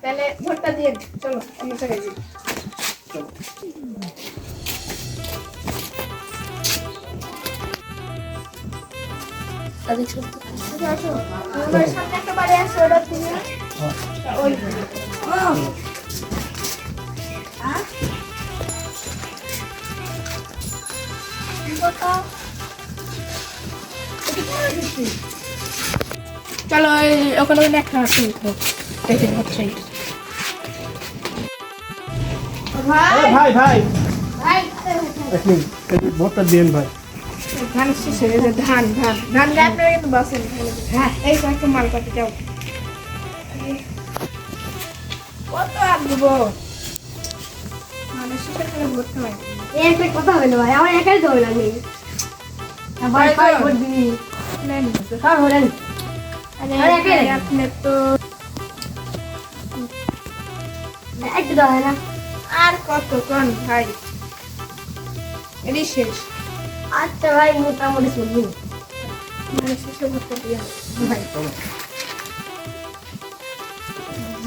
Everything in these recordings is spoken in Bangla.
তাহলে ভোটটা দিয়ে চলো অন্য জায়গায় যাই। চলো। আসো, আমার সামনে একটা বাড়ি আছে ওটা তুমি ওই চলো ওখানে একটা আছে দেখে হচ্ছে ভাই ভাই ভাই এক মিনিট ভোটটা দিন ভাই। ধান শেষে গেছে ধান ধান ধান গায়ে আপনারা কিন্তু বাসেন হ্যাঁ এই কয়েকটা মাল কাটে যাও কত আর দেবো মানে শেষের করে ভর্তি হয় এই একটা কথা হইলো ভাই আমার একাই তো হইলো নি ভাই ভাই ভোট দিবি নেন কার হলেন আরে একাই আপনি তো একটু দাও না আর কত কোন ভাই এডি শেষ আচ্ছা ভাই মোটামুটি শুনবি মানে শেষে ভর্তি দিয়ে ভাই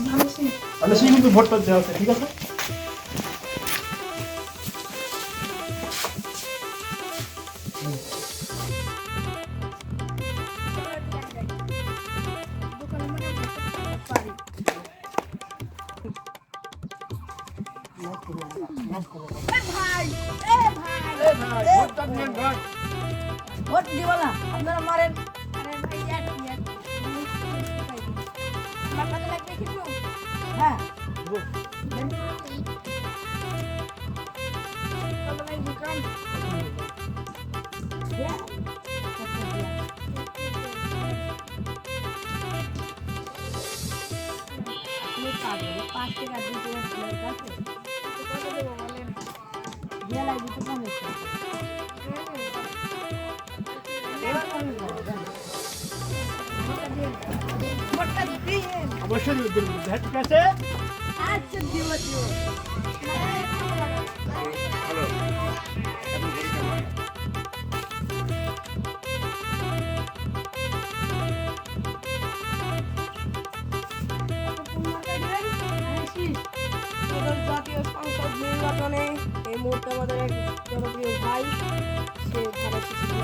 ভালো ছিল মানে সেই কিন্তু ভোটটা দেওয়া আছে ঠিক আছে। ভোট দিব না আপনারা মারেন হ্যাঁ পাঁচ টাকা দিতে অবশ্যই দিন ভাই ঠিক আছে। আচ্ছা দিব দিব জাতীয় সংসদ নির্বাচনে এই মুহূর্তে আমাদের এক জনপ্রিয় ভাই সে ধারা শিশু